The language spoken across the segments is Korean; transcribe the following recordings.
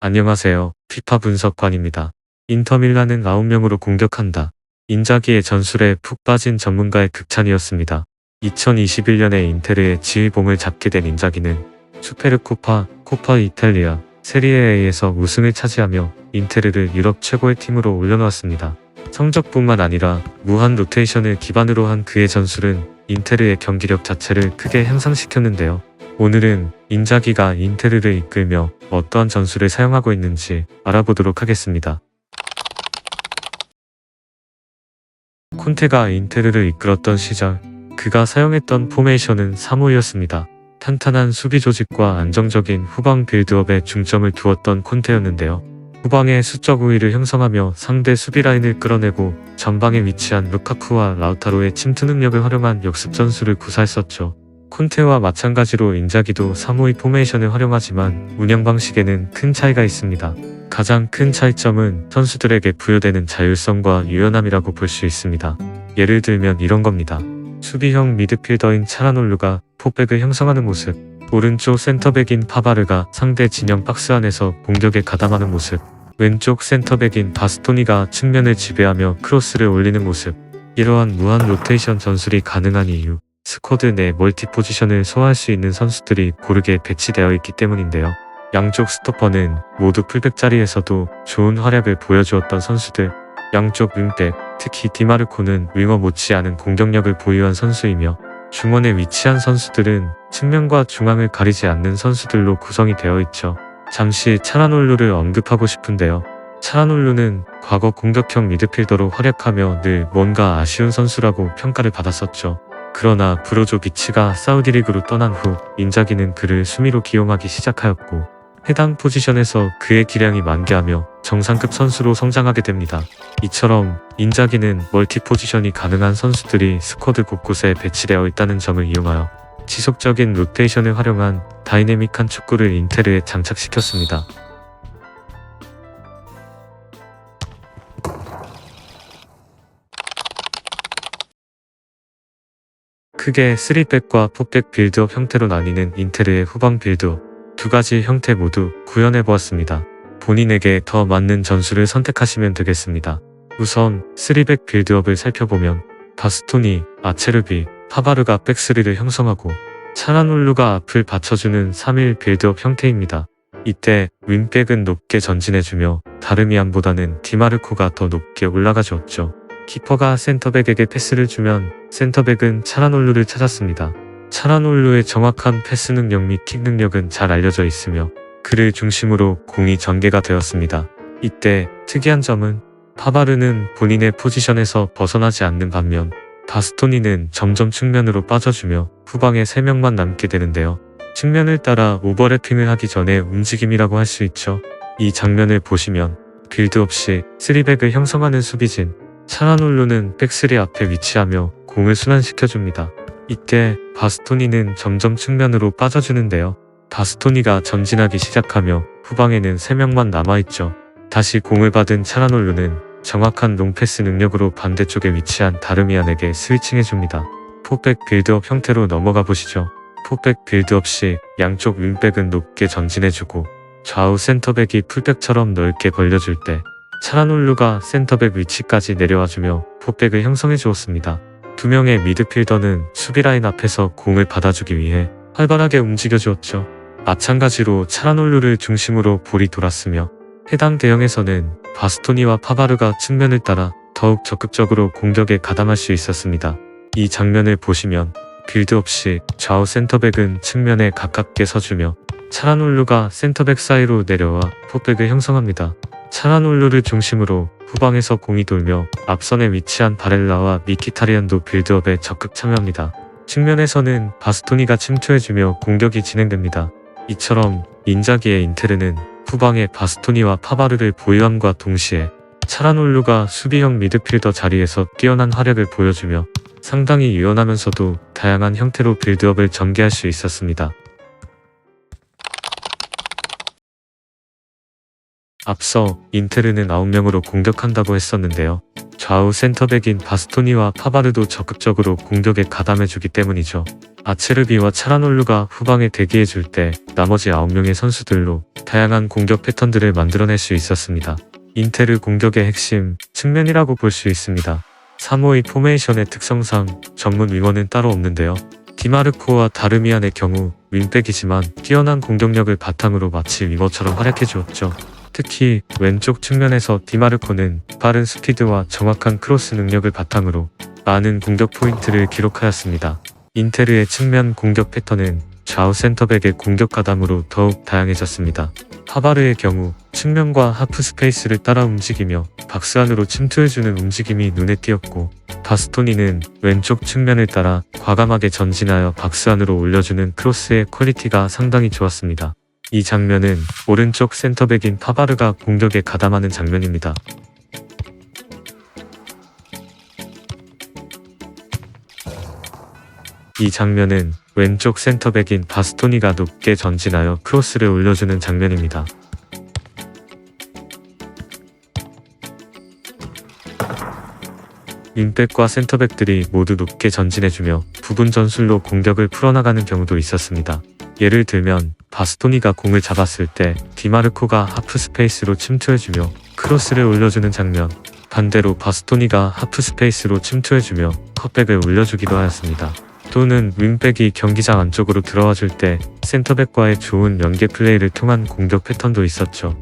안녕하세요. 피파 분석관입니다. 인터밀란은 9명으로 공격한다. 인자기의 전술에 푹 빠진 전문가의 극찬이었습니다. 2021년에 인테르의 지휘봉을 잡게 된 인자기는 슈페르코파, 코파 이탈리아, 세리에 A에서 우승을 차지하며 인테르를 유럽 최고의 팀으로 올려놓았습니다. 성적뿐만 아니라 무한 로테이션을 기반으로 한 그의 전술은 인테르의 경기력 자체를 크게 향상시켰는데요. 오늘은 인자기가 인테르를 이끌며 어떠한 전술을 사용하고 있는지 알아보도록 하겠습니다. 콘테가 인테르를 이끌었던 시절, 그가 사용했던 포메이션은 3-5였습니다. 탄탄한 수비 조직과 안정적인 후방 빌드업에 중점을 두었던 콘테였는데요. 후방의 수적 우위를 형성하며 상대 수비 라인을 끌어내고 전방에 위치한 루카쿠와 라우타로의 침투 능력을 활용한 역습 전술을 구사했었죠. 콘테와 마찬가지로 인자기도 3-5-2 포메이션을 활용하지만 운영 방식에는 큰 차이가 있습니다. 가장 큰 차이점은 선수들에게 부여되는 자율성과 유연함이라고 볼 수 있습니다. 예를 들면 이런 겁니다. 수비형 미드필더인 차라놀루가 포백을 형성하는 모습, 오른쪽 센터백인 파바르가 상대 진영 박스 안에서 공격에 가담하는 모습, 왼쪽 센터백인 바스토니가 측면을 지배하며 크로스를 올리는 모습. 이러한 무한 로테이션 전술이 가능한 이유, 스쿼드 내 멀티 포지션을 소화할 수 있는 선수들이 고르게 배치되어 있기 때문인데요. 양쪽 스토퍼는 모두 풀백 자리에서도 좋은 활약을 보여주었던 선수들, 양쪽 윙백, 특히 디마르코는 윙어 못지않은 공격력을 보유한 선수이며 중원에 위치한 선수들은 측면과 중앙을 가리지 않는 선수들로 구성이 되어 있죠. 잠시 차라놀루를 언급하고 싶은데요. 차라놀루는 과거 공격형 미드필더로 활약하며 늘 뭔가 아쉬운 선수라고 평가를 받았었죠. 그러나 브로조비치가 사우디리그로 떠난 후 인자기는 그를 수미로 기용하기 시작하였고 해당 포지션에서 그의 기량이 만개하며 정상급 선수로 성장하게 됩니다. 이처럼 인자기는 멀티 포지션이 가능한 선수들이 스쿼드 곳곳에 배치되어 있다는 점을 이용하여 지속적인 로테이션을 활용한 다이내믹한 축구를 인테르에 장착시켰습니다. 크게 3백과 4백 빌드업 형태로 나뉘는 인테르의 후방 빌드업, 두 가지 형태 모두 구현해보았습니다. 본인에게 더 맞는 전술을 선택하시면 되겠습니다. 우선 3백 빌드업을 살펴보면 바스토니, 아체르비, 파바르가 백3를 형성하고 차라놀루가 앞을 받쳐주는 3-1 빌드업 형태입니다. 이때 윙백은 높게 전진해주며 다르미안보다는 디마르코가 더 높게 올라가주었죠. 키퍼가 센터백에게 패스를 주면 센터백은 차라놀루를 찾았습니다. 차라놀루의 정확한 패스 능력 및 킥 능력은 잘 알려져 있으며 그를 중심으로 공이 전개가 되었습니다. 이때 특이한 점은 파바르는 본인의 포지션에서 벗어나지 않는 반면 바스토니는 점점 측면으로 빠져주며 후방에 3명만 남게 되는데요. 측면을 따라 오버래핑을 하기 전에 움직임이라고 할 수 있죠. 이 장면을 보시면 빌드업 시 3백을 형성하는 수비진 차라놀루는 백3 앞에 위치하며 공을 순환시켜줍니다. 이때 바스토니는 점점 측면으로 빠져주는데요. 바스토니가 전진하기 시작하며 후방에는 3명만 남아있죠. 다시 공을 받은 차라놀루는 정확한 롱패스 능력으로 반대쪽에 위치한 다르미안에게 스위칭해줍니다. 4백 빌드업 형태로 넘어가 보시죠. 4백 빌드업 시 양쪽 윙백은 높게 전진해주고 좌우 센터백이 풀백처럼 넓게 벌려줄 때 차라놀루가 센터백 위치까지 내려와주며 4백을 형성해 주었습니다. 두 명의 미드필더는 수비라인 앞에서 공을 받아주기 위해 활발하게 움직여 주었죠. 마찬가지로 차라놀루를 중심으로 볼이 돌았으며 해당 대형에서는 바스토니와 파바르가 측면을 따라 더욱 적극적으로 공격에 가담할 수 있었습니다. 이 장면을 보시면 빌드업 시 좌우 센터백은 측면에 가깝게 서주며 차라놀루가 센터백 사이로 내려와 4백을 형성합니다. 차라놀루를 중심으로 후방에서 공이 돌며 앞선에 위치한 바렐라와 미키타리안도 빌드업에 적극 참여합니다. 측면에서는 바스토니가 침투해주며 공격이 진행됩니다. 이처럼 인자기의 인테르는 후방에 바스토니와 파바르를 보유함과 동시에 차라놀루가 수비형 미드필더 자리에서 뛰어난 활약을 보여주며 상당히 유연하면서도 다양한 형태로 빌드업을 전개할 수 있었습니다. 앞서 인테르는 9명으로 공격한다고 했었는데요. 좌우 센터백인 바스토니와 파바르도 적극적으로 공격에 가담해주기 때문이죠. 아체르비와 차라놀루가 후방에 대기해줄 때 나머지 9명의 선수들로 다양한 공격 패턴들을 만들어낼 수 있었습니다. 인테르 공격의 핵심 측면이라고 볼 수 있습니다. 352 포메이션의 특성상 전문 윙어는 따로 없는데요. 디마르코와 다르미안의 경우 윙백이지만 뛰어난 공격력을 바탕으로 마치 윙어처럼 활약해 주었죠. 특히 왼쪽 측면에서 디마르코는 빠른 스피드와 정확한 크로스 능력을 바탕으로 많은 공격 포인트를 기록하였습니다. 인테르의 측면 공격 패턴은 좌우 센터백의 공격 가담으로 더욱 다양해졌습니다. 파바르의 경우 측면과 하프 스페이스를 따라 움직이며 박스 안으로 침투해주는 움직임이 눈에 띄었고, 바스토니는 왼쪽 측면을 따라 과감하게 전진하여 박스 안으로 올려주는 크로스의 퀄리티가 상당히 좋았습니다. 이 장면은 오른쪽 센터백인 파바르가 공격에 가담하는 장면입니다. 이 장면은 왼쪽 센터백인 바스토니가 높게 전진하여 크로스를 올려주는 장면입니다. 윙백과 센터백들이 모두 높게 전진해주며 부분 전술로 공격을 풀어나가는 경우도 있었습니다. 예를 들면 바스토니가 공을 잡았을 때 디마르코가 하프 스페이스로 침투해주며 크로스를 올려주는 장면, 반대로 바스토니가 하프 스페이스로 침투해주며 컷백을 올려주기도 하였습니다. 또는 윙백이 경기장 안쪽으로 들어와 줄 때 센터백과의 좋은 연계 플레이를 통한 공격 패턴도 있었죠.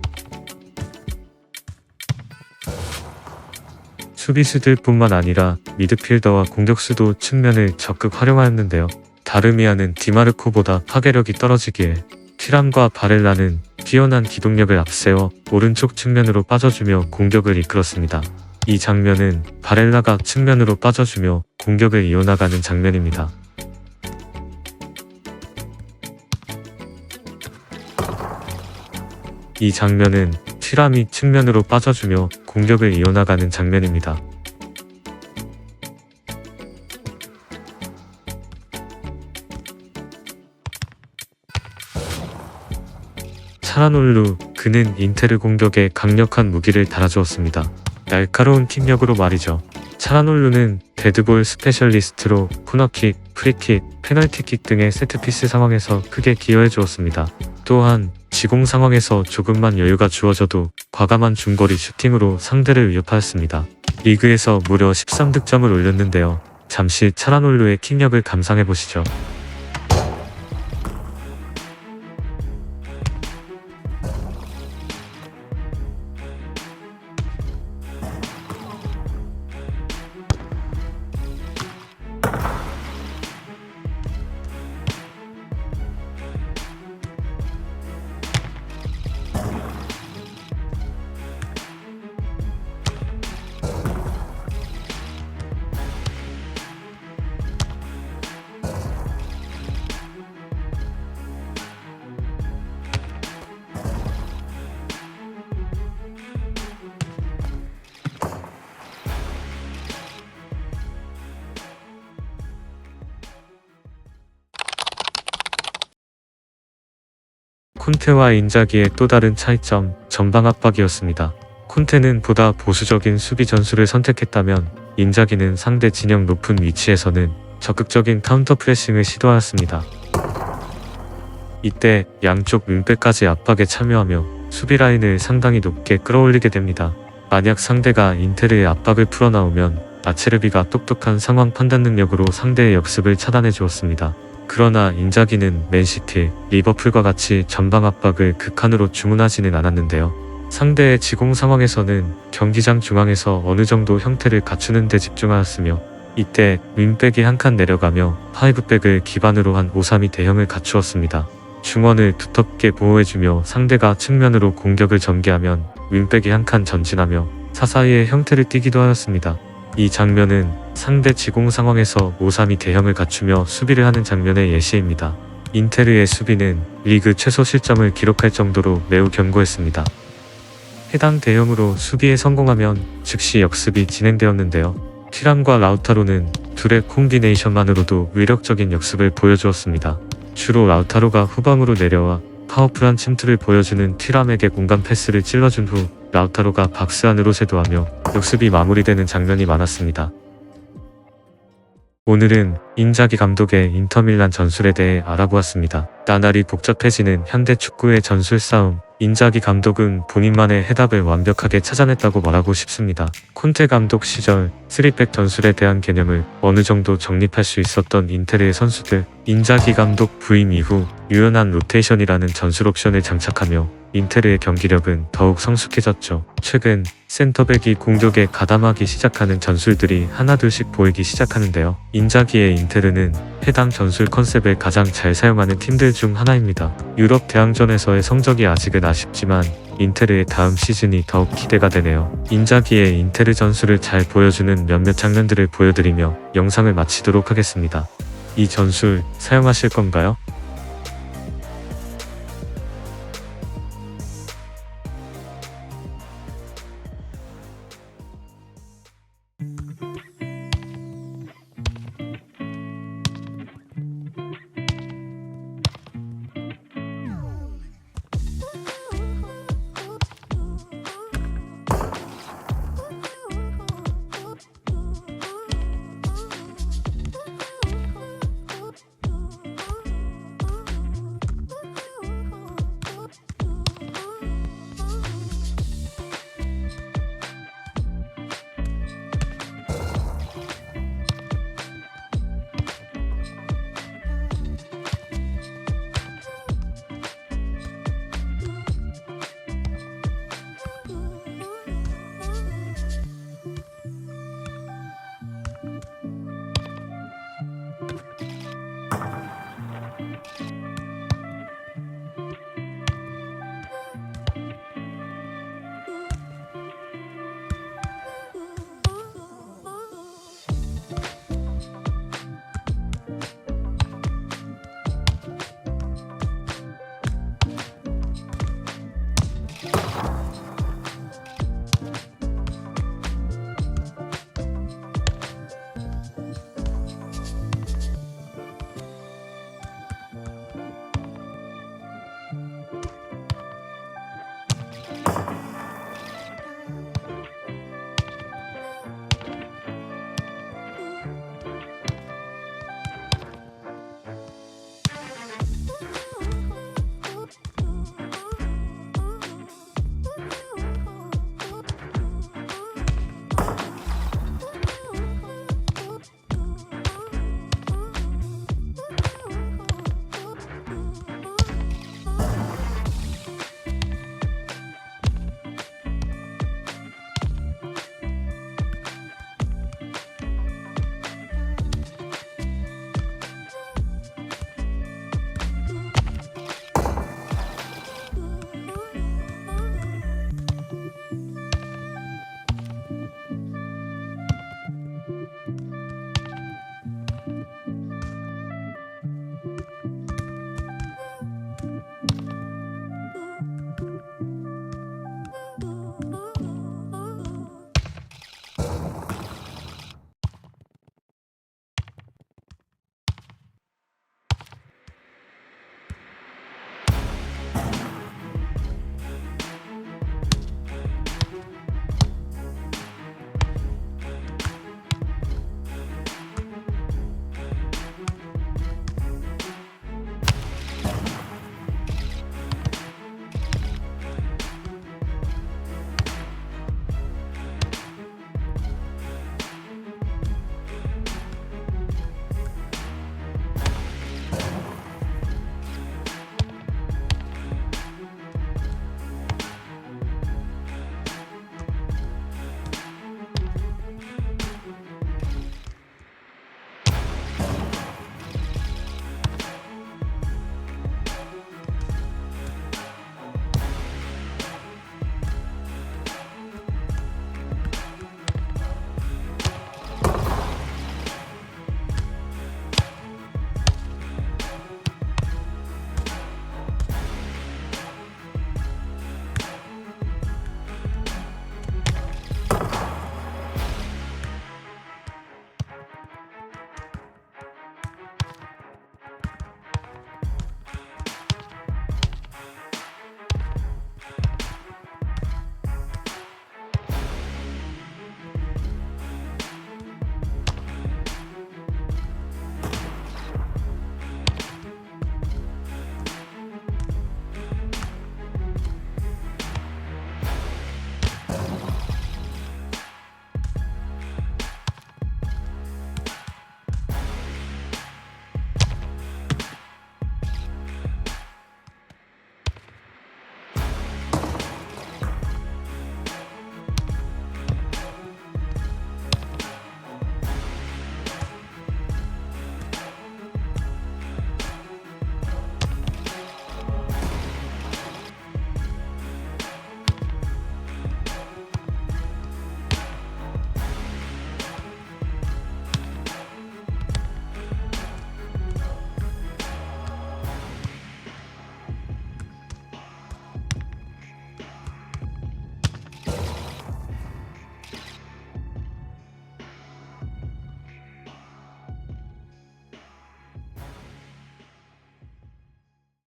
수비수들 뿐만 아니라 미드필더와 공격수도 측면을 적극 활용하였는데요. 다르미안은 디마르코보다 파괴력이 떨어지기에 티람과 바렐라는 뛰어난 기동력을 앞세워 오른쪽 측면으로 빠져주며 공격을 이끌었습니다. 이 장면은 바렐라가 측면으로 빠져주며 공격을 이어나가는 장면입니다. 이 장면은 티람이 측면으로 빠져주며 공격을 이어나가는 장면입니다. 차라놀루, 그는 인테르 공격에 강력한 무기를 달아주었습니다. 날카로운 킥력으로 말이죠. 차라놀루는 데드볼 스페셜리스트로 코너킥, 프리킥, 페널티킥 등의 세트피스 상황에서 크게 기여해 주었습니다. 또한 지공 상황에서 조금만 여유가 주어져도 과감한 중거리 슈팅으로 상대를 위협하였습니다. 리그에서 무려 13득점을 올렸는데요. 잠시 차라놀루의 킥력을 감상해보시죠. 콘테와 인자기의 또 다른 차이점, 전방 압박이었습니다. 콘테는 보다 보수적인 수비 전술을 선택했다면 인자기는 상대 진영 높은 위치에서는 적극적인 카운터 프레싱을 시도하였습니다. 이때 양쪽 윙백까지 압박에 참여하며 수비 라인을 상당히 높게 끌어올리게 됩니다. 만약 상대가 인테르의 압박을 풀어나오면 아체르비가 똑똑한 상황 판단 능력으로 상대의 역습을 차단해 주었습니다. 그러나 인자기는 맨시티, 리버풀과 같이 전방 압박을 극한으로 주문하지는 않았는데요. 상대의 지공 상황에서는 경기장 중앙에서 어느 정도 형태를 갖추는 데 집중하였으며, 이때 윙백이 한 칸 내려가며 파이브백을 기반으로 한 5-3-2 대형을 갖추었습니다. 중원을 두텁게 보호해주며 상대가 측면으로 공격을 전개하면 윙백이 한 칸 전진하며 사사이의 형태를 띠기도 하였습니다. 이 장면은 상대 지공 상황에서 5-3-2 대형을 갖추며 수비를 하는 장면의 예시입니다. 인테르의 수비는 리그 최소 실점을 기록할 정도로 매우 견고했습니다. 해당 대형으로 수비에 성공하면 즉시 역습이 진행되었는데요. 티람과 라우타로는 둘의 콤비네이션만으로도 위력적인 역습을 보여주었습니다. 주로 라우타로가 후방으로 내려와 파워풀한 침투를 보여주는 티람에게 공간 패스를 찔러준 후 라우타로가 박스 안으로 쇄도하며 역습이 마무리되는 장면이 많았습니다. 오늘은 인자기 감독의 인터밀란 전술에 대해 알아보았습니다. 나날이 복잡해지는 현대 축구의 전술 싸움. 인자기 감독은 본인만의 해답을 완벽하게 찾아냈다고 말하고 싶습니다. 콘테 감독 시절 3백 전술에 대한 개념을 어느 정도 정립할 수 있었던 인테르의 선수들, 인자기 감독 부임 이후 유연한 로테이션이라는 전술 옵션을 장착하며 인테르의 경기력은 더욱 성숙해졌죠. 최근 센터백이 공격에 가담하기 시작하는 전술들이 하나둘씩 보이기 시작하는데요. 인자기의 인테르는 해당 전술 컨셉을 가장 잘 사용하는 팀들 중 하나입니다. 유럽 대항전에서의 성적이 아직은 아쉽지만 인테르의 다음 시즌이 더욱 기대가 되네요. 인자기의 인테르 전술을 잘 보여주는 몇몇 장면들을 보여드리며 영상을 마치도록 하겠습니다. 이 전술 사용하실 건가요?